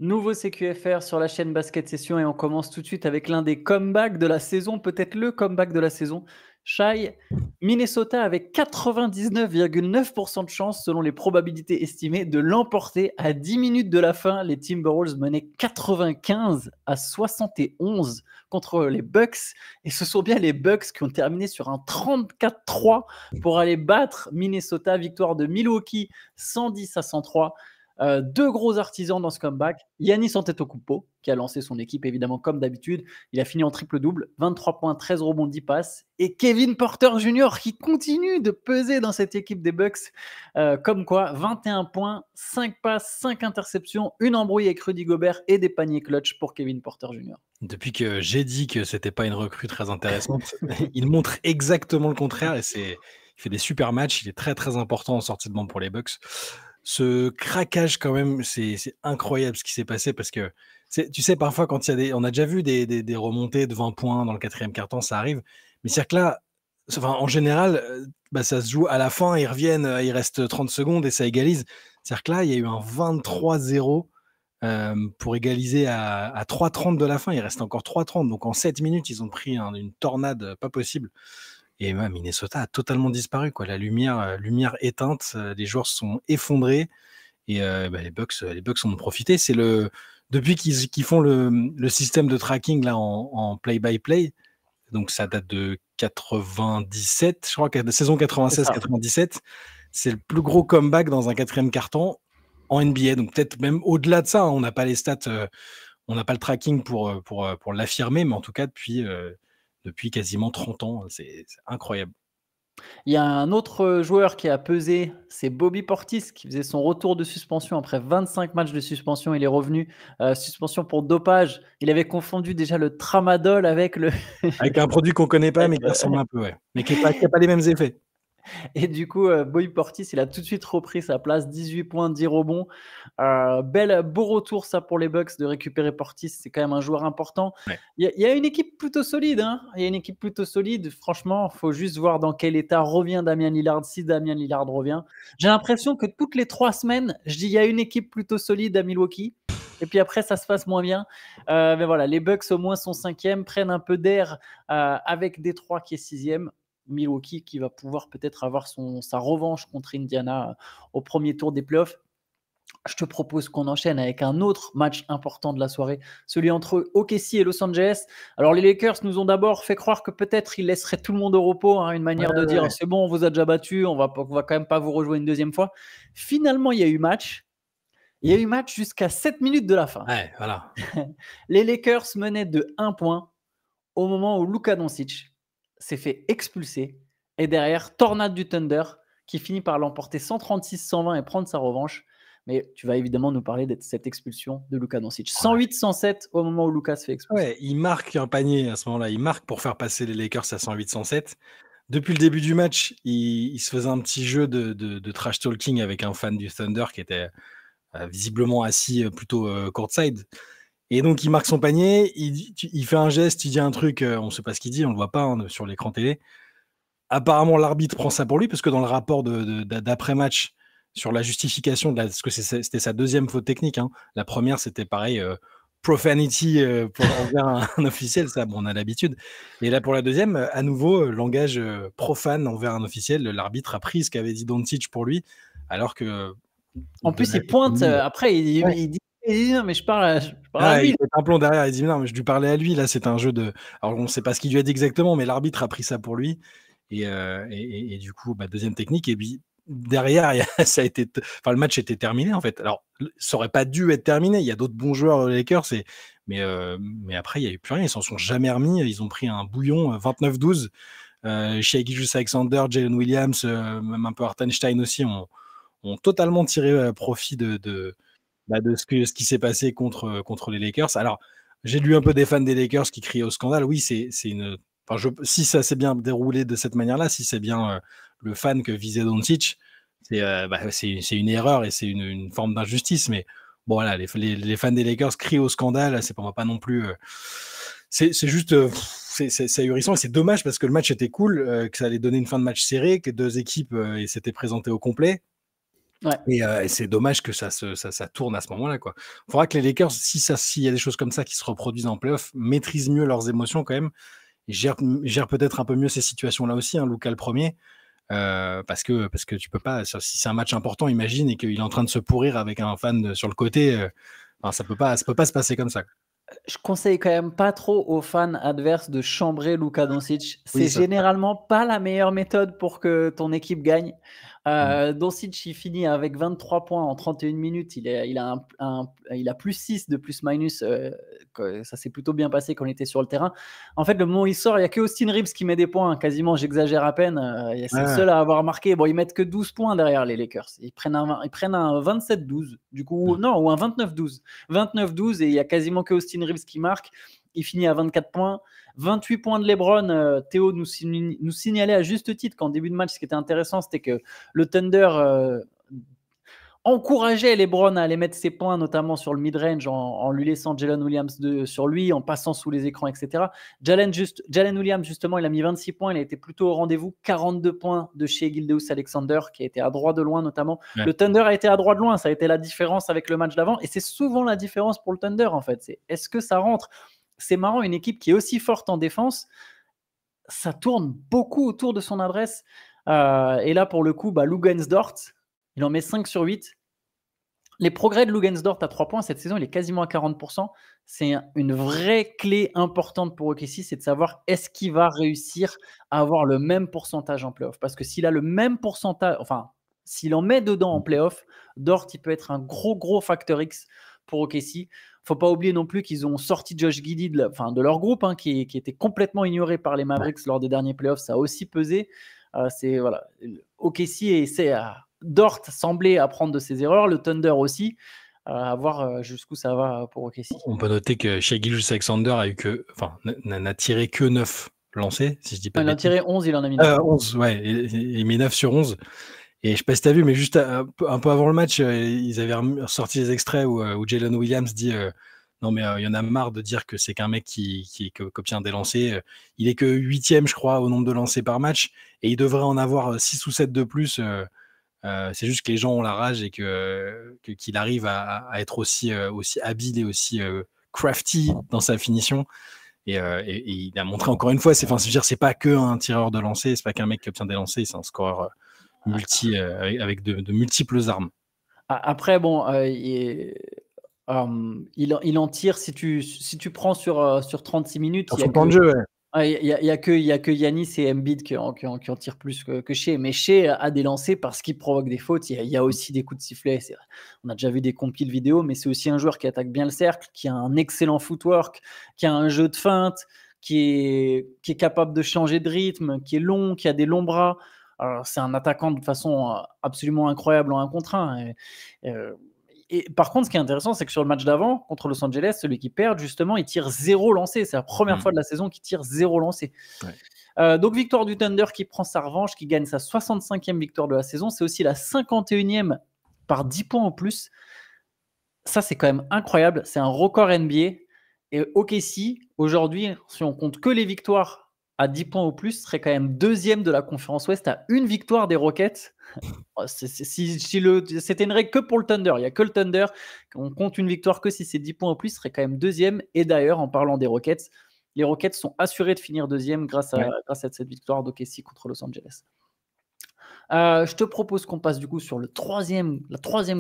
Nouveau CQFR sur la chaîne Basket Session et on commence tout de suite avec l'un des comebacks de la saison, peut-être le comeback de la saison. Shai, Minnesota avec 99,9% de chance selon les probabilités estimées de l'emporter à 10 minutes de la fin. Les Timberwolves menaient 95-71 contre les Bucks et ce sont bien les Bucks qui ont terminé sur un 34-3 pour aller battre Minnesota. Victoire de Milwaukee 110-103. Deux gros artisans dans ce comeback. Giannis Antetokounmpo, qui a lancé son équipe évidemment comme d'habitude. Il a fini en triple-double, 23 points, 13 rebonds, 10 passes. Et Kevin Porter Jr. qui continue de peser dans cette équipe des Bucks. Comme quoi, 21 points, 5 passes, 5 interceptions, une embrouille avec Rudy Gobert et des paniers clutch pour Kevin Porter Jr. Depuis que j'ai dit que c'était pas une recrue très intéressante, il montre exactement le contraire et il fait des super matchs. Il est très très important en sortie de banc pour les Bucks. Ce craquage quand même, c'est incroyable ce qui s'est passé parce que tu sais parfois quand on a déjà vu des remontées de 20 points dans le quatrième quart-temps, ça arrive. Mais c'est-à-dire que là, enfin, en général, ça se joue à la fin, ils reviennent, il reste 30 secondes et ça égalise. C'est-à-dire que là, il y a eu un 23-0 pour égaliser à 3:30 de la fin. Il reste encore 3:30. Donc en 7 minutes, ils ont pris une tornade pas possible. Et Minnesota a totalement disparu, quoi. La lumière éteinte, les joueurs se sont effondrés et les Bucks en ont profité. C'est depuis qu'ils font le système de tracking là en play-by-play, donc ça date de 97, je crois que la saison 96-97, c'est le plus gros comeback dans un quatrième quart-temps en NBA. Donc peut-être même au-delà de ça, hein, on n'a pas les stats, on n'a pas le tracking pour l'affirmer, mais en tout cas depuis quasiment 30 ans, c'est incroyable. Il y a un autre joueur qui a pesé, c'est Bobby Portis qui faisait son retour de suspension après 25 matchs de suspension. Il est revenu, suspension pour dopage. Il avait confondu déjà le tramadol avec le Avec un produit qu'on connaît pas, mais qui ressemble un peu, ouais. Mais qui a pas les mêmes effets. et du coup, Bobby Portis, il a tout de suite repris sa place, 18 points, 10 rebonds. Beau retour ça pour les Bucks de récupérer Portis, c'est quand même un joueur important. Ouais. Il y a une équipe plutôt solide, hein. Il y a une équipe plutôt solide. Franchement, faut juste voir dans quel état revient Damian Lillard, si Damian Lillard revient. J'ai l'impression que toutes les 3 semaines, je dis il y a une équipe plutôt solide à Milwaukee. Et puis après, ça se passe moins bien. Mais voilà, les Bucks au moins sont 5e, prennent un peu d'air avec Détroit qui est 6e. Milwaukee qui va pouvoir peut-être avoir sa revanche contre Indiana au premier tour des playoffs. Je te propose qu'on enchaîne avec un autre match important de la soirée, celui entre OKC et Los Angeles. Alors les Lakers nous ont d'abord fait croire que peut-être ils laisseraient tout le monde au repos, hein, une manière de dire c'est bon, on vous a déjà battu, on va quand même pas vous rejouer une deuxième fois. Finalement, il y a eu match. Il y a eu match jusqu'à 7 minutes de la fin. Ouais, voilà. Les Lakers menaient de 1 point au moment où Luka Doncic s'est fait expulser et derrière, tornade du Thunder qui finit par l'emporter 136-120 et prendre sa revanche. Mais tu vas évidemment nous parler de cette expulsion de Luka Doncic. 108-107 au moment où Luka se fait expulser. Ouais, il marque un panier à ce moment-là. Il marque pour faire passer les Lakers à 108-107. Depuis le début du match, il se faisait un petit jeu de trash talking avec un fan du Thunder qui était visiblement assis plutôt courtside. Et donc, il marque son panier, il fait un geste, il dit un truc, on ne sait pas ce qu'il dit, on ne le voit pas hein, sur l'écran télé. Apparemment, l'arbitre prend ça pour lui, parce que dans le rapport d'après-match sur la justification, parce que c'était sa deuxième faute technique, hein. La première, c'était pareil, profanity envers un officiel, ça, bon, on a l'habitude. Et là, pour la deuxième, à nouveau, langage profane envers un officiel. L'arbitre a pris ce qu'avait dit Doncic pour lui, alors que... En plus, il pointe, après, il dit non, mais je parle à lui. Il fait un plomb derrière, il dit non, mais je lui parlais à lui, là, c'est un jeu de. Alors, on ne sait pas ce qu'il lui a dit exactement, mais l'arbitre a pris ça pour lui. Et du coup, deuxième technique. Et puis, derrière, le match était terminé, en fait. Alors, ça aurait pas dû être terminé. Il y a d'autres bons joueurs aux Lakers, mais après, il n'y a eu plus rien. Ils s'en sont jamais remis. Ils ont pris un bouillon 29-12. Shai Gilgeous-Alexander, Jalen Williams, même un peu Hartenstein aussi, ont totalement tiré profit de ce qui s'est passé contre les Lakers. Alors, j'ai lu un peu des fans des Lakers qui crient au scandale. Oui, c'est une. Enfin, si ça s'est bien déroulé de cette manière-là, si c'est bien le fan que visait Doncic, c'est une erreur et c'est une forme d'injustice. Mais bon, voilà, les fans des Lakers crient au scandale. C'est pas non plus. C'est juste. C'est ahurissant et c'est dommage parce que le match était cool, que ça allait donner une fin de match serrée, que deux équipes s'étaient présentées au complet. Ouais. Et c'est dommage que ça tourne à ce moment-là, quoi. Il faudra que les Lakers, s'il y a des choses comme ça qui se reproduisent en playoff, maîtrisent mieux leurs émotions quand même, et gèrent peut-être un peu mieux ces situations-là aussi, hein, Luka le premier. Parce que tu peux pas, si c'est un match important, imagine, et qu'il est en train de se pourrir avec un fan sur le côté, ça peut pas se passer comme ça. Je conseille quand même pas trop aux fans adverses de chambrer Luka Doncic. Oui, C'est ça. généralement pas la meilleure méthode pour que ton équipe gagne. Mm. Doncic, il finit avec 23 points en 31 minutes. Il a plus 6 de plus-minus. Ça s'est plutôt bien passé quand il était sur le terrain. En fait, le moment où il sort, il n'y a que Austin Reeves qui met des points. Quasiment, j'exagère à peine. C'est le seul à avoir marqué. Bon, ils mettent que 12 points derrière les Lakers. Ils prennent un 27-12. Du coup, non, ou un 29-12. 29-12 et il y a quasiment que Austin Reeves qui marque. Il finit à 24 points. 28 points de LeBron. Théo nous signalait à juste titre qu'en début de match, ce qui était intéressant, c'était que le Thunder encourageait LeBron à aller mettre ses points, notamment sur le mid-range, en lui laissant Jalen Williams sur lui, en passant sous les écrans, etc. Jalen Williams, justement, il a mis 26 points. Il a été plutôt au rendez-vous. 42 points de chez Gilgeous-Alexander, qui a été à droit de loin, notamment. Ouais. Le Thunder a été à droit de loin. Ça a été la différence avec le match d'avant. Et c'est souvent la différence pour le Thunder, en fait. Est-ce que ça rentre ? C'est marrant, une équipe qui est aussi forte en défense, ça tourne beaucoup autour de son adresse. Et là, pour le coup, Luguentz-Dort, il en met 5 sur 8. Les progrès de Luguentz-Dort à 3 points cette saison, il est quasiment à 40%. C'est une vraie clé importante pour OKC, c'est de savoir est-ce qu'il va réussir à avoir le même pourcentage en playoff. Parce que s'il a le même pourcentage, enfin, s'il en met dedans en playoff, Dort, il peut être un gros facteur X pour OKC. Il ne faut pas oublier non plus qu'ils ont sorti Josh Giddey de leur groupe, hein, qui était complètement ignoré par les Mavericks lors des derniers playoffs. Ça a aussi pesé. OKC essaie Dort semblait apprendre de ses erreurs, le Thunder aussi, à voir jusqu'où ça va pour OKC. On peut noter que Shai Gilgeous-Alexander n'a tiré que 9 lancés, si je dis pas de bêtises. Il en a tiré 11, il en a mis 9. 11, ouais, il met 9 sur 11. Et je ne sais pas si tu as vu, mais juste un peu avant le match, ils avaient sorti des extraits où Jalen Williams dit non, mais il y en a marre de dire que c'est qu'un mec qui obtient des lancers. Il est que 8e, je crois, au nombre de lancers par match, et il devrait en avoir 6 ou 7 de plus. C'est juste que les gens ont la rage et qu'il arrive à être aussi habile et aussi crafty dans sa finition. Et il a montré encore une fois, c'est pas que un tireur de lancer, c'est pas qu'un mec qui obtient des lancers, c'est un scoreur avec de multiples armes. Après, bon, il en tire si tu prends sur 36 minutes. Sur son temps de jeu, ouais. Il n'y a que Giannis et Embiid qui en tirent plus que Shai. Mais Shai a des lancers parce qu'il provoque des fautes. Il y a aussi des coups de sifflet. On a déjà vu des compiles vidéo, mais c'est aussi un joueur qui attaque bien le cercle, qui a un excellent footwork, qui a un jeu de feinte, qui est capable de changer de rythme, qui est long, qui a des longs bras. Alors, c'est un attaquant de façon absolument incroyable en 1 contre 1. Et par contre, ce qui est intéressant, c'est que sur le match d'avant, contre Los Angeles, celui qui perd, justement, il tire 0 lancé. C'est la première fois de la saison qu'il tire 0 lancé. Ouais. Donc, victoire du Thunder qui prend sa revanche, qui gagne sa 65e victoire de la saison. C'est aussi la 51e par 10 points en plus. Ça, c'est quand même incroyable. C'est un record NBA. Et OKC, aujourd'hui, si on compte que les victoires à 10 points au plus, serait quand même 2e de la conférence Ouest à 1 victoire des Rockets. C'était une règle que pour le Thunder. Il n'y a que le Thunder. On compte une victoire que si c'est 10 points au plus, serait quand même 2e. Et d'ailleurs, en parlant des Rockets, les Rockets sont assurés de finir 2e grâce à cette victoire d'OKC contre Los Angeles. Je te propose qu'on passe du coup sur la troisième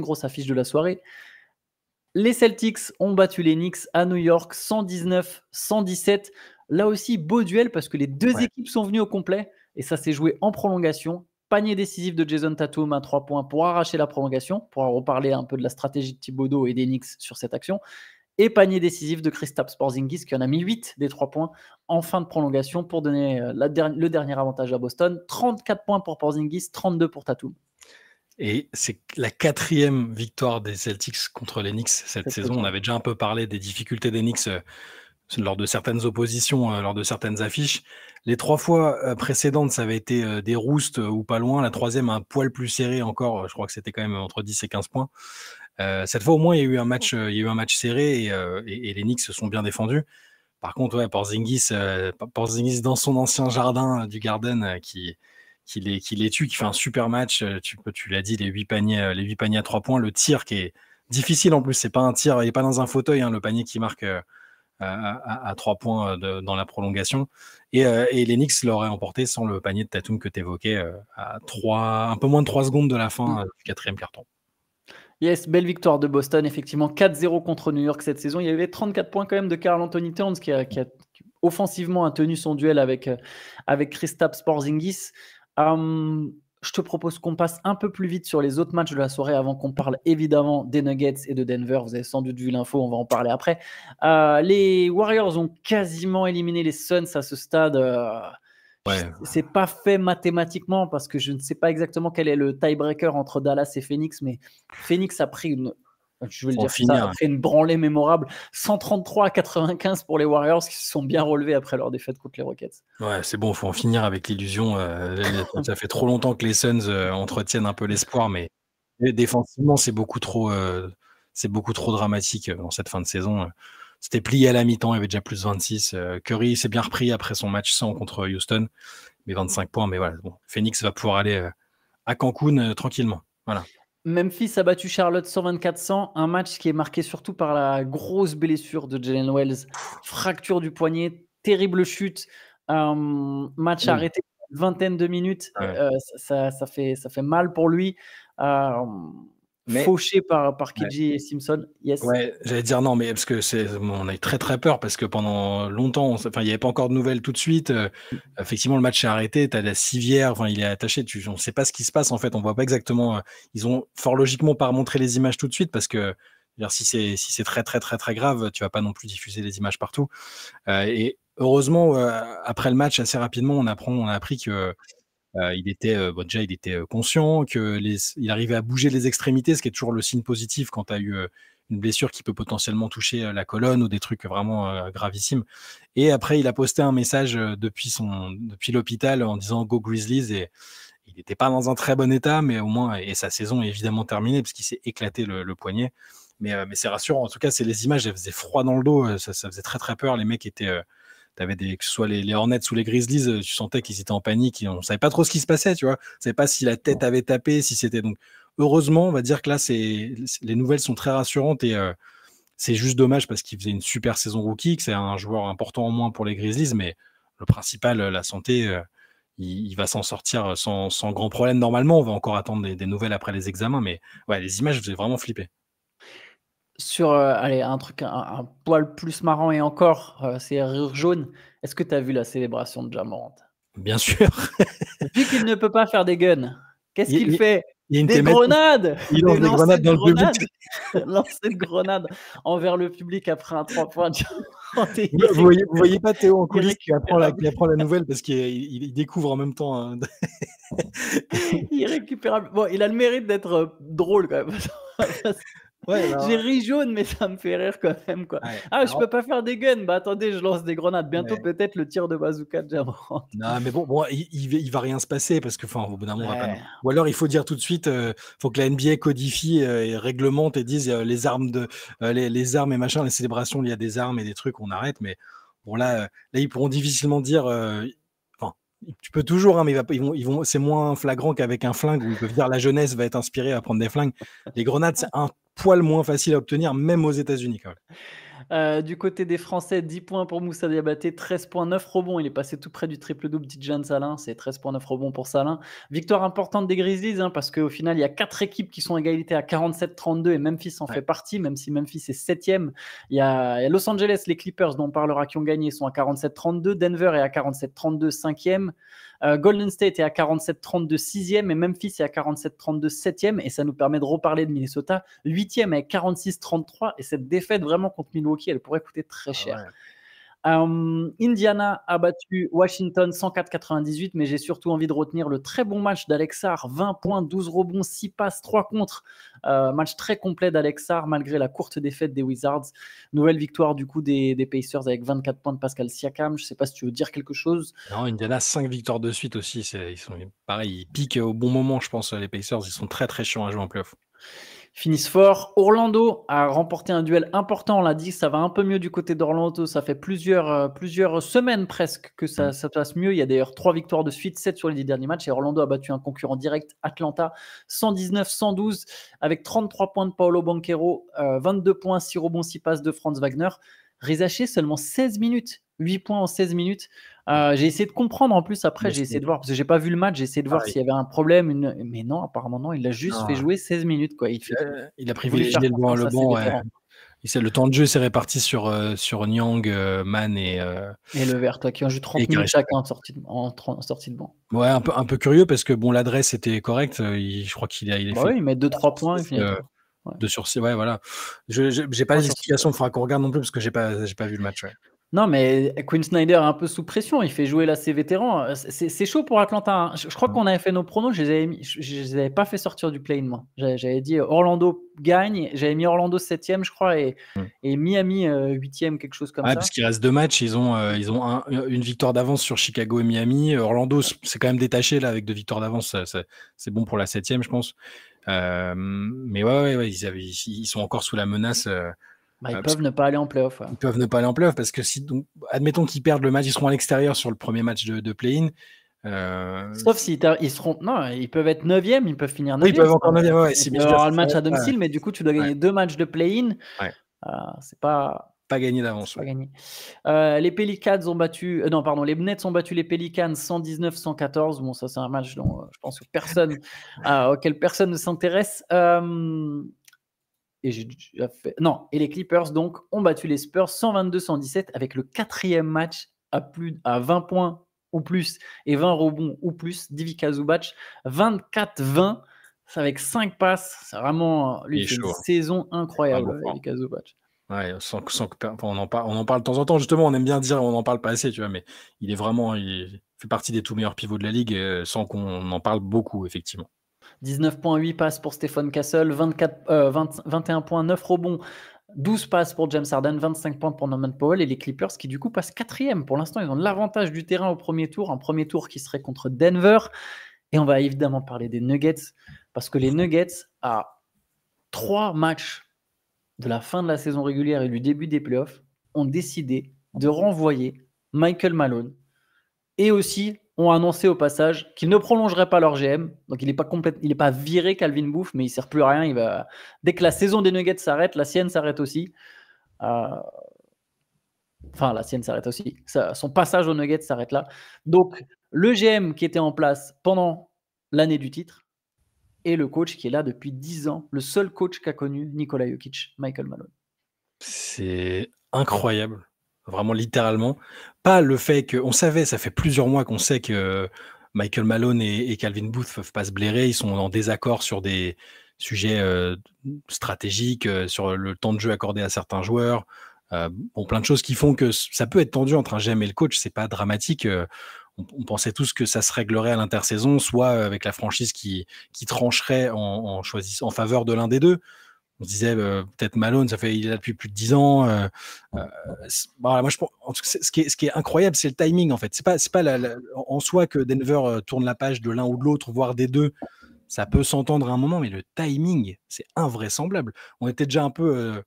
grosse affiche de la soirée. Les Celtics ont battu les Knicks à New York 119-117. Là aussi, beau duel parce que les deux équipes sont venues au complet et ça s'est joué en prolongation. Panier décisif de Jason Tatum à 3 points pour arracher la prolongation, pour reparler un peu de la stratégie de Thibodeau et des Knicks sur cette action. Et panier décisif de Kristaps Porzingis qui en a mis 8 des 3 points en fin de prolongation pour donner le dernier avantage à Boston. 34 points pour Porzingis, 32 pour Tatum. Et c'est la 4e victoire des Celtics contre les Knicks cette saison. On avait déjà un peu parlé des difficultés des Knicks lors de certaines oppositions, lors de certaines affiches. Les 3 fois précédentes, ça avait été des roustes ou pas loin. La 3e, un poil plus serré encore. Je crois que c'était quand même entre 10 et 15 points. Cette fois, au moins, il y a eu un match serré et les Knicks se sont bien défendus. Par contre, Porzingis dans son ancien jardin du Garden qui qui les tue, qui fait un super match. Tu l'as dit, les 8 paniers à 3 points, le tir qui est difficile en plus. C'est pas un tir, il n'est pas dans un fauteuil, hein, le panier qui marque à 3 points dans la prolongation. Et les Knicks l'auraient emporté sans le panier de Tatum que tu évoquais à un peu moins de 3 secondes de la fin du quatrième quart-temps. Yes, belle victoire de Boston, effectivement 4-0 contre New York cette saison. Il y avait 34 points quand même de Karl Anthony Towns qui a offensivement a tenu son duel avec Kristaps Porzingis. Je te propose qu'on passe un peu plus vite sur les autres matchs de la soirée avant qu'on parle évidemment des Nuggets et de Denver. Vous avez sans doute vu l'info, on va en parler après. Les Warriors ont quasiment éliminé les Suns à ce stade. Ouais. C'est pas fait mathématiquement parce que je ne sais pas exactement quel est le tiebreaker entre Dallas et Phoenix, mais Phoenix a pris une branlée mémorable. 133-95 pour les Warriors qui se sont bien relevés après leur défaite contre les Rockets. Ouais, c'est bon, il faut en finir avec l'illusion. Ça fait trop longtemps que les Suns entretiennent un peu l'espoir, mais défensivement, c'est beaucoup trop dramatique dans cette fin de saison. C'était plié à la mi-temps, il y avait déjà plus 26. Curry s'est bien repris après son match 100 contre Houston, mais 25 points. Mais voilà, bon, Phoenix va pouvoir aller à Cancun tranquillement. Voilà. Memphis a battu Charlotte 124-100, un match qui est marqué surtout par la grosse blessure de Jalen Wells, fracture du poignet, terrible chute, match arrêté une vingtaine de minutes, ça fait mal pour lui. Fauché par KG et Simpson. Yes. Ouais, j'allais dire non, mais parce que on a eu très très peur parce que pendant longtemps, il n'y avait pas encore de nouvelles tout de suite. Effectivement, le match s'est arrêté. Tu as la civière, il est attaché. On ne sait pas ce qui se passe en fait. On voit pas exactement. Ils ont fort logiquement pas remontré les images tout de suite parce que si c'est très très très très grave, tu vas pas non plus diffuser les images partout. Et heureusement, après le match, assez rapidement, on a appris que il était conscient, qu'il arrivait à bouger les extrémités, ce qui est toujours le signe positif quand tu as eu une blessure qui peut potentiellement toucher la colonne ou des trucs vraiment gravissimes. Et après, il a posté un message depuis l'hôpital en disant Go Grizzlies, et il n'était pas dans un très bon état, mais au moins, et sa saison est évidemment terminée parce qu'il s'est éclaté le poignet. Mais c'est rassurant. En tout cas, c'est les images, elles faisaient froid dans le dos, ça faisait très très peur. Les mecs étaient t'avais que ce soit les Hornets ou les Grizzlies, tu sentais qu'ils étaient en panique, on savait pas trop ce qui se passait, tu vois. On savait pas si la tête avait tapé, si c'était donc. Heureusement, on va dire que là, les nouvelles sont très rassurantes et c'est juste dommage parce qu'il faisait une super saison rookie, que c'est un joueur important en moins pour les Grizzlies, mais le principal, la santé, il va s'en sortir sans grand problème normalement. On va encore attendre des nouvelles après les examens, mais ouais, les images faisaient vraiment flipper. Sur un truc un poil plus marrant et encore, c'est rire jaune. Est-ce que tu as vu la célébration de Ja Morant? Bien sûr. Vu qu'il ne peut pas faire des guns, qu'est-ce qu'il fait? Des grenades! Il lance des grenades dans le public. Lancer de grenades envers le public après un 3 points. Vous voyez pas Théo en coulisses qui apprend la nouvelle parce qu'il découvre en même temps. Hein. Irrécupérable. Bon, il a le mérite d'être drôle quand même. Ouais, j'ai ri jaune, mais ça me fait rire quand même, quoi. Ouais, je peux pas faire des guns. Bah attendez, je lance des grenades. Bientôt peut-être le tir de bazooka de Ja Morant. Non, mais bon, il va rien se passer parce que, au bout d'un moment, on va pas. Ou alors, il faut dire tout de suite, faut que la NBA codifie et réglemente et dise les armes les armes et machin, les célébrations, il y a des armes et des trucs, on arrête. Mais bon, là, ils pourront difficilement dire. Tu peux toujours, hein, mais ils vont, c'est moins flagrant qu'avec un flingue où ils peuvent dire la jeunesse va être inspirée à prendre des flingues. Les grenades, c'est un poil moins facile à obtenir, même aux États-Unis quand même. Du côté des Français, 10 points pour Moussa Diabaté, 13,9 rebonds. Il est passé tout près du triple-double d'Idjan Salin. C'est 13,9 rebonds pour Salin. Victoire importante des Grizzlies, parce qu'au final, il y a 4 équipes qui sont à égalité à 47-32 et Memphis en fait partie, même si Memphis est 7e. Il y a Los Angeles, les Clippers, dont on parlera, qui ont gagné, sont à 47-32. Denver est à 47-32, 5e. Golden State est à 47-32, 6e, et Memphis est à 47-32, 7e, et ça nous permet de reparler de Minnesota, 8e avec 46-33, et cette défaite vraiment contre Milwaukee, elle pourrait coûter très cher. Ouais. Indiana a battu Washington 104-98, mais j'ai surtout envie de retenir le très bon match d'Alex Sarr, 20 points, 12 rebonds, 6 passes, 3 contres. Match très complet d'Alex Sarr malgré la courte défaite des Wizards. Nouvelle victoire du coup des Pacers avec 24 points de Pascal Siakam. Je ne sais pas si tu veux dire quelque chose. Non, Indiana, 5 victoires de suite aussi. Ils sont pareil, ils piquent au bon moment, je pense. Les Pacers, ils sont très très chiants à jouer en playoff. finissent fort. Orlando a remporté un duel important. On l'a dit, ça va un peu mieux du côté d'Orlando. Ça fait plusieurs semaines presque que ça passe mieux. Il y a d'ailleurs 3 victoires de suite, 7 sur les 10 derniers matchs. Et Orlando a battu un concurrent direct, Atlanta, 119-112, avec 33 points de Paolo Banchero, 22 points, 6 rebonds, 6 passes de Franz Wagner. Reza Shai, seulement 16 minutes. 8 points en 16 minutes. J'ai essayé de comprendre en plus après, j'ai essayé de voir, parce que j'ai pas vu le match, j'ai essayé de voir s'il y avait un problème, mais non, apparemment non, il l'a juste fait jouer 16 minutes. Quoi. Il a privilégié le banc. Ouais. Le temps de jeu s'est réparti sur Niang, Man et Levert, qui ont joué 30 minutes chacun en sortie de banc. Ouais, un peu curieux parce que bon, l'adresse était correcte. Je crois qu'il a fait. Oui, il met 2-3 points. De sursis, ouais, voilà. J'ai pas les explications, il faudra qu'on regarde non plus parce que j'ai pas vu le match. Ouais. Non, mais Quinn Snyder est un peu sous pression. Il fait jouer là ses vétérans. C'est chaud pour Atlanta. Hein. Je crois qu'on avait fait nos pronos. Je les avais pas fait sortir du play-in, moi. J'avais dit Orlando gagne. J'avais mis Orlando 7e, je crois, et Miami 8e, quelque chose comme ça. Parce qu'il reste 2 matchs. Ils ont une victoire d'avance sur Chicago et Miami. Orlando, c'est quand même détaché là avec 2 victoires d'avance. C'est bon pour la 7e, je pense. Mais ouais, ils sont encore sous la menace. Ils peuvent ne pas aller en playoff. Ouais. Ils peuvent ne pas aller en playoff parce que admettons qu'ils perdent le match, ils seront à l'extérieur sur le premier match de play-in. Sauf s'ils seront. Non, ils peuvent être 9e, ils peuvent finir 9e. Oui, ils peuvent encore 9e, ouais. Ils peuvent avoir le match à domicile, mais du coup, tu dois gagner 2 matchs de play-in. Ouais. C'est pas gagné d'avance. Pas gagné. Les Pelicans ont battu. Les Nets ont battu les Pelicans 119-114. Bon, ça, c'est un match dont je pense que auquel personne ne s'intéresse. Et les Clippers donc ont battu les Spurs 122-117 avec le 4e match à 20 points ou plus et 20 rebonds ou plus d'Ivica Zubac, 24-20 avec 5 passes. C'est vraiment lui, c'est une saison incroyable, Ivica Zubac. Ouais, on en parle de temps en temps, justement, on aime bien dire, on n'en parle pas assez, tu vois, mais il fait partie des tout meilleurs pivots de la ligue sans qu'on en parle beaucoup, effectivement. 19,8 passes pour Stephen Castle, 21 points, 9 rebonds, 12 passes pour James Harden, 25 points pour Norman Powell et les Clippers qui du coup passent 4e. Pour l'instant, ils ont l'avantage du terrain au premier tour, un premier tour qui serait contre Denver. Et on va évidemment parler des Nuggets parce que les Nuggets, à 3 matchs de la fin de la saison régulière et du début des playoffs, ont décidé de renvoyer Michael Malone et aussi ont annoncé au passage qu'ils ne prolongeraient pas leur GM. Donc il n'est pas viré, Calvin Booth, mais il ne sert plus à rien. Dès que la saison des Nuggets s'arrête, la sienne s'arrête aussi. La sienne s'arrête aussi. Son passage aux Nuggets s'arrête là. Donc le GM qui était en place pendant l'année du titre et le coach qui est là depuis 10 ans, le seul coach qu'a connu Nikola Jokic, Michael Malone. C'est incroyable. Vraiment littéralement. Pas le fait que... On savait, ça fait plusieurs mois qu'on sait que Michael Malone et Calvin Booth ne peuvent pas se blairer. Ils sont en désaccord sur des sujets stratégiques, sur le temps de jeu accordé à certains joueurs. Plein de choses qui font que ça peut être tendu entre un GM et le coach. C'est pas dramatique. On pensait tous que ça se réglerait à l'intersaison, soit avec la franchise qui trancherait en choisissant en faveur de l'un des deux. On se disait peut-être Malone, il est là depuis plus de 10 ans. Moi, je pense, ce qui est incroyable, c'est le timing en fait. C'est pas en soi que Denver tourne la page de l'un ou de l'autre, voire des deux. Ça peut s'entendre à un moment, mais le timing, c'est invraisemblable. On était déjà un peu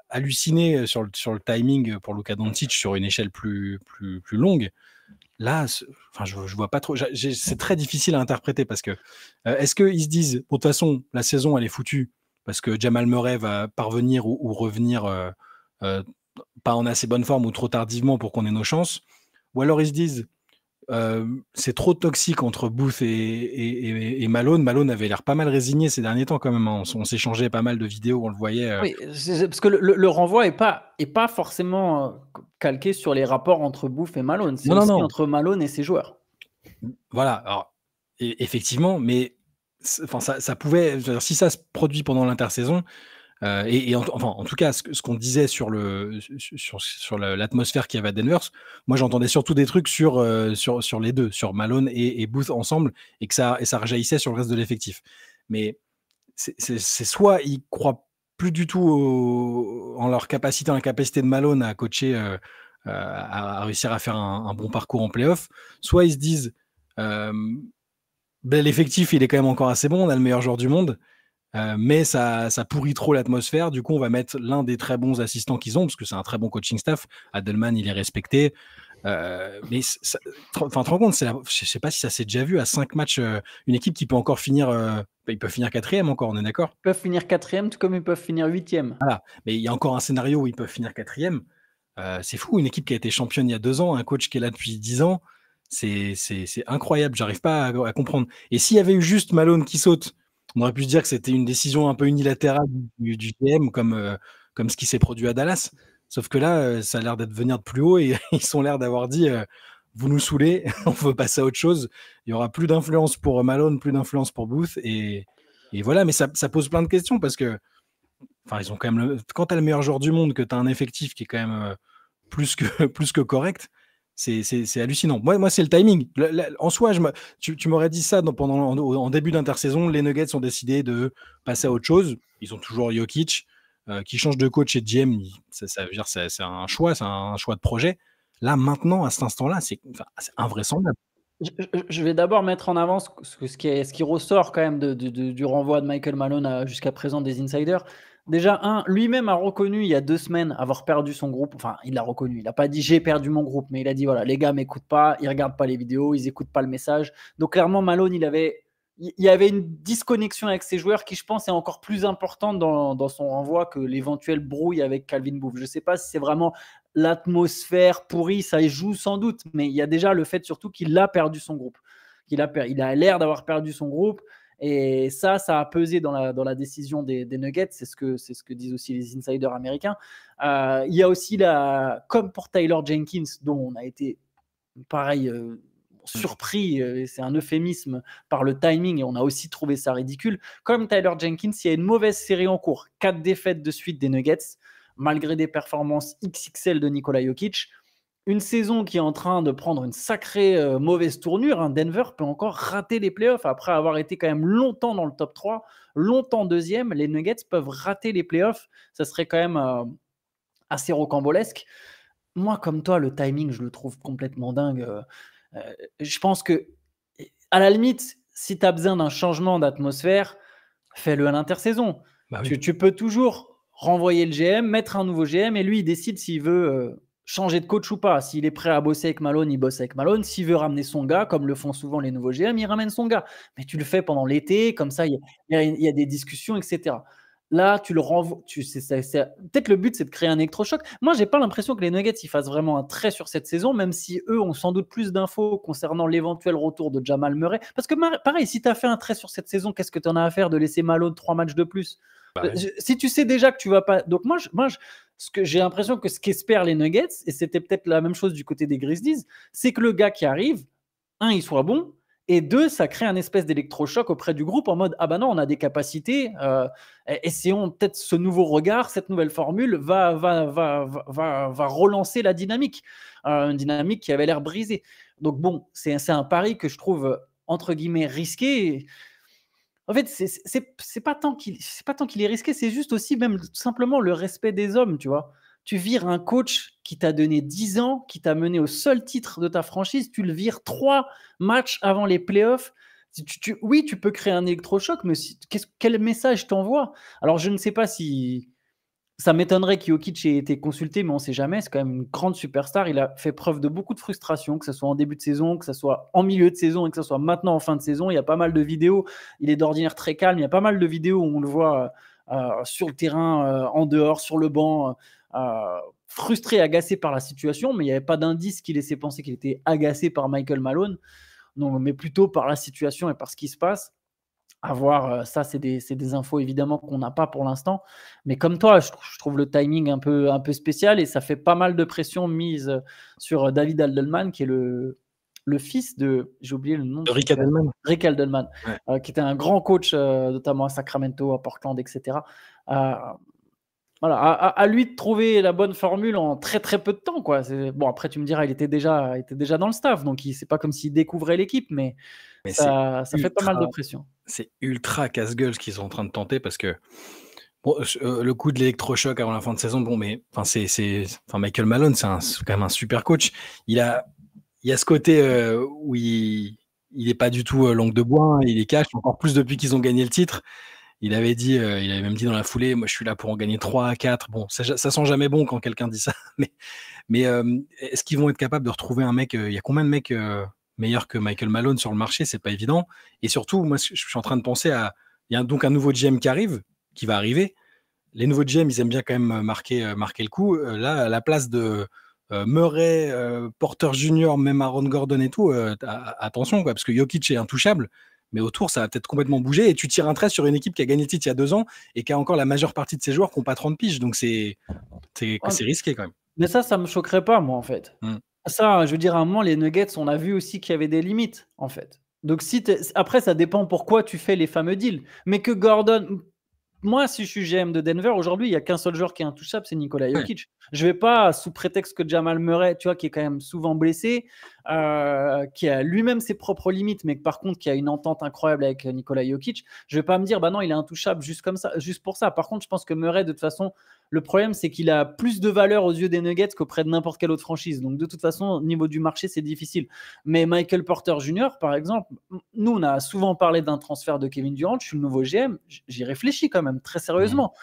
halluciné sur le timing pour Luka Doncic sur une échelle plus longue. Là, je vois pas trop. C'est très difficile à interpréter parce que est-ce qu'ils se disent, de toute façon, la saison elle est foutue parce que Jamal Murray va parvenir ou revenir pas en assez bonne forme ou trop tardivement pour qu'on ait nos chances, ou alors ils se disent c'est trop toxique entre Booth et Malone. Malone avait l'air pas mal résigné ces derniers temps quand même. On s'échangeait pas mal de vidéos, on le voyait. Oui, parce que le renvoi est pas forcément calqué sur les rapports entre Booth et Malone. C'est aussi entre Malone et ses joueurs. Voilà. Alors, effectivement, mais ça pouvait. Si ça se produit pendant l'intersaison. En tout cas, ce qu'on disait sur l'atmosphère qu'il y avait à Denver, moi j'entendais surtout des trucs sur les deux, sur Malone et Booth ensemble, et ça rejaillissait sur le reste de l'effectif. Mais c'est soit ils croient plus du tout en leur capacité, en la capacité de Malone à coacher, à réussir à faire un bon parcours en playoff, soit ils se disent l'effectif il est quand même encore assez bon, on a le meilleur joueur du monde. mais ça pourrit trop l'atmosphère. Du coup, on va mettre l'un des très bons assistants qu'ils ont, parce que c'est un très bon coaching staff. Adelman, il est respecté. Mais tu te rends compte, je sais pas si ça s'est déjà vu à 5 matchs, une équipe qui peut encore finir, ils peuvent finir 4e encore, on est d'accord? Ils peuvent finir 4e, tout comme ils peuvent finir 8e. Voilà, mais il y a encore un scénario où ils peuvent finir 4e. C'est fou, une équipe qui a été championne il y a 2 ans, un coach qui est là depuis 10 ans, c'est incroyable, j'arrive pas à comprendre. Et s'il y avait eu juste Malone qui saute, on aurait pu se dire que c'était une décision un peu unilatérale du GM comme ce qui s'est produit à Dallas. Sauf que là, ça a l'air d'être venir de plus haut et ils ont l'air d'avoir dit vous nous saoulez, on veut passer à autre chose. Il y aura plus d'influence pour Malone, plus d'influence pour Booth et voilà. Mais ça pose plein de questions parce que ils ont quand même quand tu as le meilleur joueur du monde, que tu as un effectif qui est quand même plus que correct, c'est hallucinant. Moi c'est le timing. En soi, tu m'aurais dit ça en début d'intersaison, les Nuggets ont décidé de passer à autre chose. Ils ont toujours Jokic qui change de coach et de GM. Ça veut dire c'est un choix, c'est un choix de projet. Là, maintenant, à cet instant-là, c'est invraisemblable. Je vais d'abord mettre en avant ce qui ressort quand même du renvoi de Michael Malone jusqu'à présent des insiders. Déjà, lui-même a reconnu il y a 2 semaines avoir perdu son groupe. Enfin, il l'a reconnu. Il n'a pas dit j'ai perdu mon groupe, mais il a dit voilà, les gars m'écoutent pas, ils regardent pas les vidéos, ils écoutent pas le message. Donc clairement, Malone, il y avait une disconnexion avec ses joueurs qui, je pense, est encore plus importante dans son renvoi que l'éventuelle brouille avec Calvin Booth. Je ne sais pas si c'est vraiment l'atmosphère pourrie, ça y joue sans doute, mais il y a déjà le fait surtout qu'il a perdu son groupe. Il a l'air d'avoir perdu son groupe. Et ça a pesé dans la décision des Nuggets. C'est ce que disent aussi les insiders américains. Il y a aussi, comme pour Tyler Jenkins, dont on a été pareil surpris, c'est un euphémisme, par le timing, et on a aussi trouvé ça ridicule. Comme Tyler Jenkins, il y a une mauvaise série en cours. 4 défaites de suite des Nuggets, malgré des performances XXL de Nikola Jokic. Une saison qui est en train de prendre une sacrée mauvaise tournure. Denver peut encore rater les playoffs après avoir été quand même longtemps dans le top 3, longtemps deuxième. Les Nuggets peuvent rater les playoffs. Ça serait quand même assez rocambolesque. Moi, comme toi, le timing, je le trouve complètement dingue. Je pense que, à la limite, si tu as besoin d'un changement d'atmosphère, fais-le à l'intersaison. Bah oui. Tu peux toujours renvoyer le GM, mettre un nouveau GM, et lui, il décide s'il veut changer de coach ou pas. S'il est prêt à bosser avec Malone, il bosse avec Malone. S'il veut ramener son gars, comme le font souvent les nouveaux GM, il ramène son gars. Mais tu le fais pendant l'été, comme ça, il y a des discussions, etc. Là, tu le renvoies. Peut-être le but, c'est de créer un électrochoc. Moi, j'ai pas l'impression que les Nuggets ils fassent vraiment un trait sur cette saison, même si eux ont sans doute plus d'infos concernant l'éventuel retour de Jamal Murray. Parce que pareil, si tu as fait un trait sur cette saison, qu'est-ce que tu en as à faire de laisser Malone 3 matchs de plus? Bah ouais. Si tu sais déjà que tu vas pas. Donc moi, ce que j'ai l'impression que ce qu'espèrent les Nuggets, et c'était peut-être la même chose du côté des Grizzlies, c'est que le gars qui arrive, il soit bon, et 2, ça crée un espèce d'électrochoc auprès du groupe en mode ah bah non, on a des capacités, essayons peut-être ce nouveau regard, cette nouvelle formule va relancer la dynamique, une dynamique qui avait l'air brisée. Donc bon, c'est un pari que je trouve entre guillemets risqué. En fait, c'est pas tant qu'il est risqué, c'est juste aussi même tout simplement le respect des hommes, tu vois. Tu vires un coach qui t'a donné 10 ans, qui t'a mené au seul titre de ta franchise, tu le vires 3 matchs avant les playoffs. Oui, tu peux créer un électrochoc, mais quel message t'envoies? Alors, je ne sais pas si. Ça m'étonnerait que Jokic ait été consulté, mais on ne sait jamais. C'est quand même une grande superstar. Il a fait preuve de beaucoup de frustration, que ce soit en début de saison, que ce soit en milieu de saison et que ce soit maintenant en fin de saison. Il y a pas mal de vidéos. Il est d'ordinaire très calme. Il y a pas mal de vidéos où on le voit sur le terrain, en dehors, sur le banc, frustré, agacé par la situation. Mais il n'y avait pas d'indice qui laissait penser qu'il était agacé par Michael Malone, non, mais plutôt par la situation et par ce qui se passe. À voir, ça, c'est des infos évidemment qu'on n'a pas pour l'instant. Mais comme toi, je trouve le timing un peu spécial, et ça fait pas mal de pression mise sur David Alderman, qui est le fils de, j'ai oublié le nom. De Rick Adelman. Rick Adelman, Ouais. qui était un grand coach, notamment à Sacramento, à Portland, etc. Voilà, à lui de trouver la bonne formule en très très peu de temps, quoi. Bon, après tu me diras, il était déjà dans le staff, donc c'est pas comme s'il découvrait l'équipe, mais ça fait pas mal de pression. C'est ultra casse-gueule ce qu'ils sont en train de tenter, parce que bon, le coup de l'électrochoc avant la fin de saison, bon, mais Michael Malone, c'est quand même un super coach. Il y a ce côté où il est pas du tout langue de bois, hein, il est cash, encore plus depuis qu'ils ont gagné le titre. Il avait dit, il avait même dit dans la foulée, moi je suis là pour en gagner 3 à 4. Bon, ça sent jamais bon quand quelqu'un dit ça, mais est-ce qu'ils vont être capables de retrouver un mec, il y a combien de mecs meilleurs que Michael Malone sur le marché? C'est pas évident. Et surtout, moi je suis en train de penser il y a donc un nouveau GM qui va arriver. Les nouveaux GM, ils aiment bien quand même marquer le coup. Là, à la place de Murray, Porter Junior, même Aaron Gordon et tout, attention, quoi, parce que Jokic est intouchable, mais autour, ça va peut-être complètement bouger, et tu tires un trait sur une équipe qui a gagné le titre il y a 2 ans, et qui a encore la majeure partie de ses joueurs qui n'ont pas 30 piges, donc c'est risqué quand même. Mais ça me choquerait pas, moi, en fait. Ça, je veux dire, à un moment, les Nuggets, on a vu aussi qu'il y avait des limites, en fait. Donc, après, ça dépend pourquoi tu fais les fameux deals. Mais que Gordon... Moi, si je suis GM de Denver, aujourd'hui, il n'y a qu'un seul joueur qui est intouchable, c'est Nikola Jokic. Ouais. Je ne vais pas, sous prétexte que Jamal Murray, tu vois, qui est quand même souvent blessé, qui a lui-même ses propres limites, mais par contre, qui a une entente incroyable avec Nikola Jokic, je ne vais pas me dire, bah non, il est intouchable juste comme ça, juste pour ça. Par contre, je pense que Murray, de toute façon, le problème, c'est qu'il a plus de valeur aux yeux des Nuggets qu'auprès de n'importe quelle autre franchise. Donc, de toute façon, au niveau du marché, c'est difficile. Mais Michael Porter Jr., par exemple, nous, on a souvent parlé d'un transfert de Kevin Durant. Je suis le nouveau GM. J'y réfléchis quand même très sérieusement.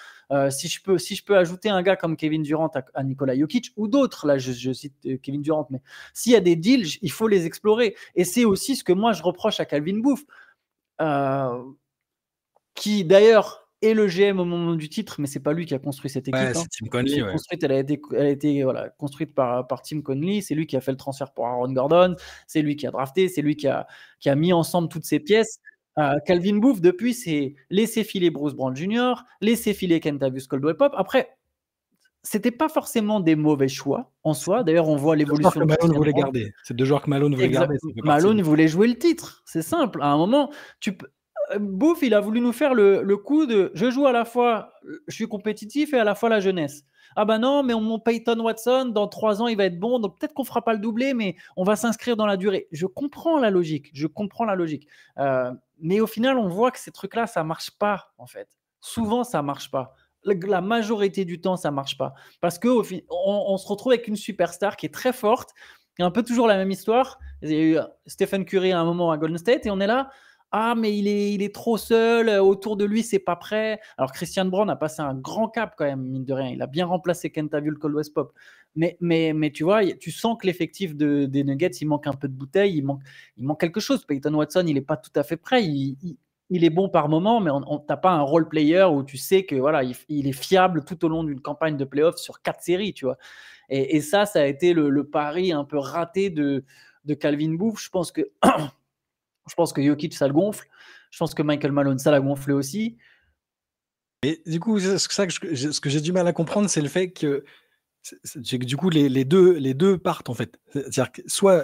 Si je peux ajouter un gars comme Kevin Durant à Nikola Jokic ou d'autres, là, je cite Kevin Durant, mais s'il y a des deals, il faut les explorer. Et c'est aussi ce que moi, je reproche à Calvin Booth, qui, d'ailleurs, est le GM au moment du titre, mais c'est pas lui qui a construit cette équipe. Ouais, c'est Tim Conley. Ouais. Elle a été construite par Tim Conley. C'est lui qui a fait le transfert pour Aaron Gordon. C'est lui qui a drafté. C'est lui qui a mis ensemble toutes ces pièces. Calvin Booth, depuis, c'est laisser filer Bruce Brown Jr., laisser filer Kentavious Caldwell-Pope. Après, c'était pas forcément des mauvais choix en soi. D'ailleurs, on voit l'évolution. C'est 2 joueurs que Malone voulait garder. C'est 2 joueurs que Malone voulait garder. Malone voulait jouer le titre. C'est simple. À un moment, Booth, il a voulu nous faire le coup de je joue à la fois, je suis compétitif et à la fois la jeunesse. Ah ben non, mais mon Peyton Watson, dans 3 ans, il va être bon, donc peut-être qu'on fera pas le doublé, mais on va s'inscrire dans la durée. Je comprends la logique. Mais au final, on voit que ces trucs-là, ça marche pas, en fait. Souvent, ça marche pas. La majorité du temps, ça marche pas. Parce qu'on on se retrouve avec une superstar qui est très forte. Il y a un peu toujours la même histoire. Il y a eu Stephen Curry à un moment à Golden State et on est là. Ah, mais il est trop seul, autour de lui, c'est pas prêt. Alors, Christian Brown a passé un grand cap quand même, mine de rien. Il a bien remplacé Kentavious Caldwell-Pope. Mais tu vois, tu sens que l'effectif des Nuggets, il manque un peu de bouteille, il manque quelque chose. Peyton Watson, il n'est pas tout à fait prêt. Il est bon par moment, mais t'as pas un role player où tu sais que voilà, il est fiable tout au long d'une campagne de playoffs sur 4 séries, tu vois. Et ça a été le pari un peu raté de Calvin Booth. Je pense que Jokic, ça le gonfle. Je pense que Michael Malone, ça l'a gonflé aussi. Et du coup, ce que j'ai du mal à comprendre, c'est le fait que du coup, les deux partent, en fait. C'est-à-dire que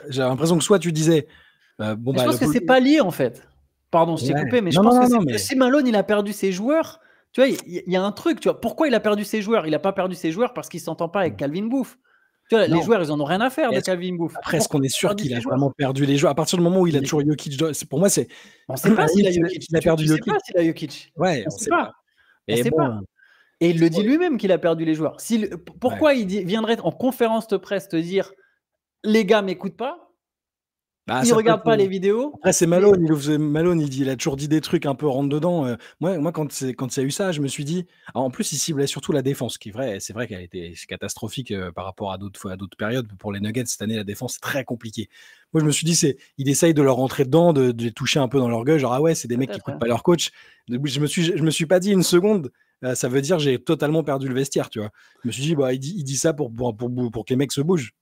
j'ai l'impression que soit tu disais... je pense que c'est pas lié, en fait. Pardon, je t'ai coupé, mais je pense que si Malone, il a perdu ses joueurs, tu vois, il y a un truc, tu vois. Pourquoi il a perdu ses joueurs? Il n'a pas perdu ses joueurs parce qu'il ne s'entend pas avec Calvin Booth. Tu vois, les joueurs, ils en ont rien à faire de Calvin Booth. Après, est-ce qu'on est sûr qu'il a vraiment perdu les joueurs? À partir du moment où il a toujours Jokic, pour moi, c'est... On ne sait pas s'il a Jokic. Il a perdu Jokic. On ne sait pas s'il a Jokic. Ouais, on ne sait pas. On sait pas. Et il le dit lui-même qu'il a perdu les joueurs. Pourquoi il viendrait en conférence de presse te dire les gars m'écoutent pas? Il regarde pas les vidéos. Après, c'est Malone. Malone, il a toujours dit des trucs un peu rentre dedans. Moi, quand il y a eu ça, je me suis dit. En plus, il ciblait surtout la défense, qui est vrai. C'est vrai qu'elle a été catastrophique par rapport à d'autres périodes. Pour les Nuggets, cette année, la défense c'est très compliqué. Moi, je me suis dit, il essaye de leur rentrer dedans, de les toucher un peu dans l'orgueil. Genre, ah ouais, c'est des mecs qui n'écoutent pas leur coach. Je me suis pas dit une seconde. Ça veut dire j'ai totalement perdu le vestiaire, tu vois. Je me suis dit, il dit ça pour que les mecs se bougent.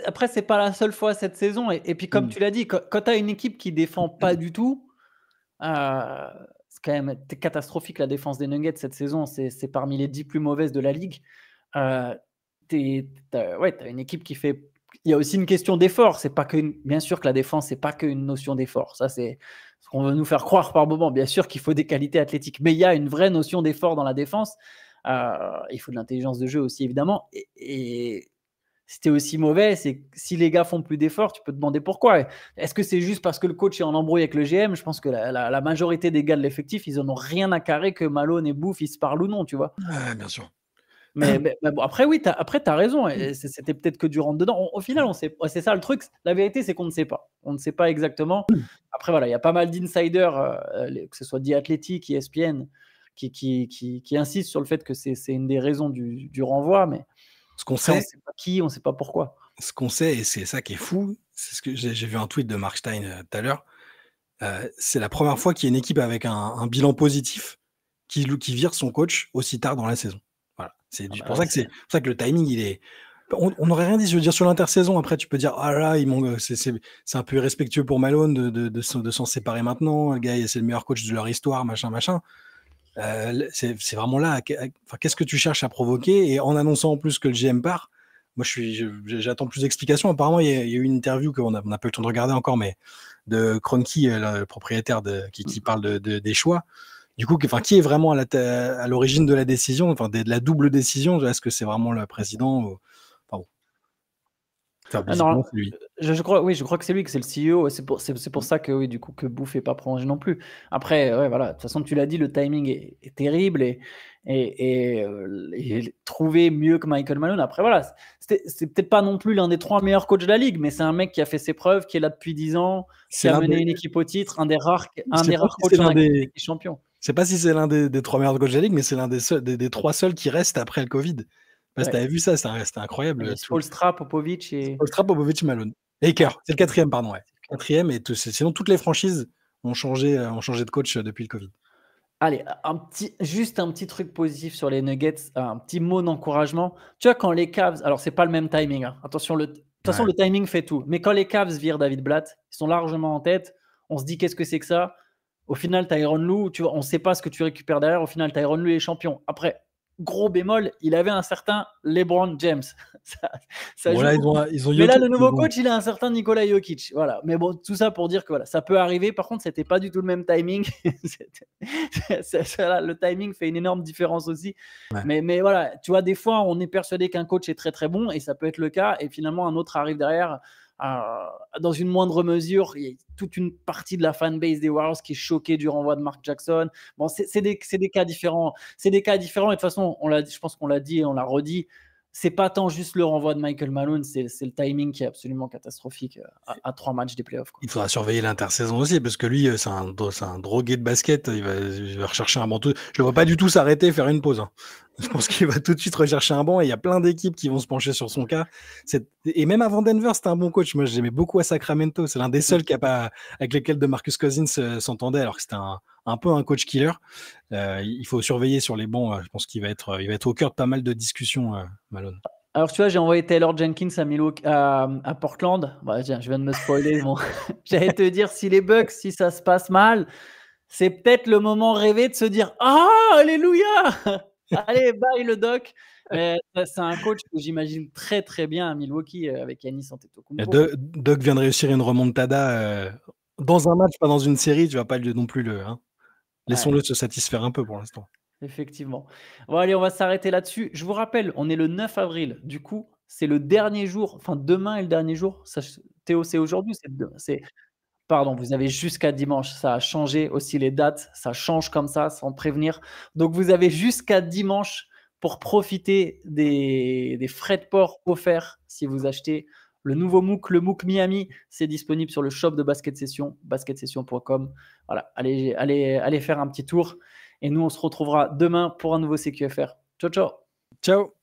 Après, c'est pas la seule fois cette saison. Et puis, comme tu l'as dit, quand tu as une équipe qui défend pas du tout, c'est quand même catastrophique la défense des Nuggets cette saison. C'est parmi les 10 plus mauvaises de la ligue. T'as une équipe qui fait. Il y a aussi une question d'effort. C'est pas bien sûr que la défense, c'est pas qu'une notion d'effort. Ça, c'est ce qu'on veut nous faire croire par moment. Bien sûr qu'il faut des qualités athlétiques, mais il y a une vraie notion d'effort dans la défense. Il faut de l'intelligence de jeu aussi, évidemment. Et si t'es aussi mauvais, c'est que si les gars font plus d'efforts, tu peux te demander pourquoi. Est-ce que c'est juste parce que le coach est en embrouille avec le GM? Je pense que la majorité des gars de l'effectif, ils en ont rien à carrer que Malone et Booth, ils se parlent ou non, tu vois. Bien sûr. Mais bon, après, oui, après, tu as raison. Et c'était peut-être que du rentre-dedans. Au final, on sait, c'est ça le truc. La vérité, c'est qu'on ne sait pas. On ne sait pas exactement. Après, voilà, il y a pas mal d'insiders, que ce soit The Athletic, ESPN, qui insistent sur le fait que c'est une des raisons du renvoi. Mais Ce qu'on après, on ne sait, sait pas qui, on ne sait pas pourquoi. ce qu'on sait, et c'est ça qui est fou, c'est ce que j'ai vu un tweet de Mark Stein tout à l'heure. C'est la première fois qu'il y a une équipe avec un bilan positif qui vire son coach aussi tard dans la saison. Voilà. C'est Ah bah pour ouais, ça que pour ça que le timing, il est. On n'aurait rien dit, je veux dire, sur l'intersaison. Après, tu peux dire, ah là, c'est un peu irrespectueux pour Malone de s'en séparer maintenant. Le gars, c'est le meilleur coach de leur histoire, machin, machin. C'est vraiment là. Enfin, qu'est-ce que tu cherches à provoquer? Et en annonçant en plus que le GM part, moi, j'attends plus d'explications. Apparemment, il y a eu une interview qu'on n'a pas eu le temps de regarder encore, mais de Kroenke, le propriétaire qui parle des choix. Du coup, qui est vraiment à l'origine de la décision, enfin de la double décision? Est-ce que c'est vraiment le président enfin, bon. Enfin, Ah non, visiblement, c'est lui. je crois que c'est lui, que c'est le CEO. C'est pour ça que, oui, du coup, que Booth n'est pas prolongé non plus. Après, ouais, voilà, de toute façon, tu l'as dit, le timing est terrible et trouver mieux que Michael Malone. Après, voilà, c'est peut-être pas non plus l'un des 3 meilleurs coachs de la ligue, mais c'est un mec qui a fait ses preuves, qui est là depuis 10 ans, qui C'est a l'un mené des. une équipe au titre, un des rares Je sais pas si coachs c'est en l'un activité des. qui est champion. Je sais pas si c'est l'un des 3 meilleurs coachs de la ligue, mais c'est l'un des 3 seuls qui restent après le Covid. Parce que Ouais. t'avais vu ça, c'était Il y incroyable. avait Spoelstra, Popovic et Spoelstra, Popovic, Malone. Et Kerr, c'est le 4e, pardon. Ouais. 4e, et sinon, toutes les franchises ont changé de coach depuis le Covid. Allez, juste un petit truc positif sur les Nuggets, un petit mot d'encouragement. Tu vois, quand les Cavs, alors c'est pas le même timing, hein. Attention, de toute façon, Ouais. le timing fait tout. Mais quand les Cavs virent David Blatt, ils sont largement en tête. On se dit, qu'est-ce que c'est que ça? Au final, Tyronn Lue, tu vois, on ne sait pas ce que tu récupères derrière. Au final, Tyronn Lue est champion. Après, gros bémol, il avait un certain LeBron James. Ça Bon, joue là, beaucoup. ils ont Mais là, Jokic, le mais nouveau bon. coach, il a un certain Nikola Jokic. Voilà. Mais bon, tout ça pour dire que voilà, ça peut arriver. Par contre, c'était pas du tout le même timing. Le timing fait une énorme différence aussi. Ouais. Mais voilà, tu vois, des fois, on est persuadé qu'un coach est très très bon et ça peut être le cas. Et finalement, un autre arrive derrière. Dans une moindre mesure, il y a toute une partie de la fanbase des Warriors qui est choquée du renvoi de Mark Jackson. Bon, c'est des cas différents. C'est des cas différents. Et de toute façon, je pense qu'on l'a dit et on l'a redit. C'est pas tant juste le renvoi de Michael Malone, c'est le timing qui est absolument catastrophique à 3 matchs des playoffs, quoi. Il faudra surveiller l'intersaison aussi, parce que lui, c'est un drogué de basket. Il va rechercher un banc. Je le vois pas du tout s'arrêter et faire une pause, hein. Je pense qu'il va tout de suite rechercher un banc, et il y a plein d'équipes qui vont se pencher sur son cas. Et même avant Denver, c'était un bon coach. Moi, j'aimais beaucoup à Sacramento. C'est l'un des seuls avec lesquels DeMarcus Cousins s'entendait, alors que c'était un peu un coach killer. Il faut surveiller sur les bancs. Je pense qu'il va être au cœur de pas mal de discussions, Malone. Alors, tu vois, j'ai envoyé Taylor Jenkins à Portland. Bah, tiens, je viens de me spoiler. Bon. J'allais te dire, si les Bucks, si ça se passe mal, c'est peut-être le moment rêvé de se dire « Ah, alléluia !» Allez, bye le doc. Mais c'est un coach que j'imagine très très bien à Milwaukee avec Giannis Antetokounmpo. Doc vient de réussir une remontada dans un match, pas dans une série. Tu vas pas non plus hein. Laissons-le se satisfaire un peu pour l'instant. Effectivement. Bon, allez, on va s'arrêter là-dessus. Je vous rappelle, on est le 9 avril. Du coup, c'est le dernier jour. Enfin, demain est le dernier jour. Théo, c'est aujourd'hui. Pardon, vous avez jusqu'à dimanche. Ça a changé aussi les dates. Ça change comme ça, sans prévenir. Donc, vous avez jusqu'à dimanche pour profiter des frais de port offerts si vous achetez le nouveau MOOC, le MOOC Miami. C'est disponible sur le shop de Basket Session, basketsession.com. Voilà, allez faire un petit tour. Et nous, on se retrouvera demain pour un nouveau CQFR. Ciao, ciao. Ciao.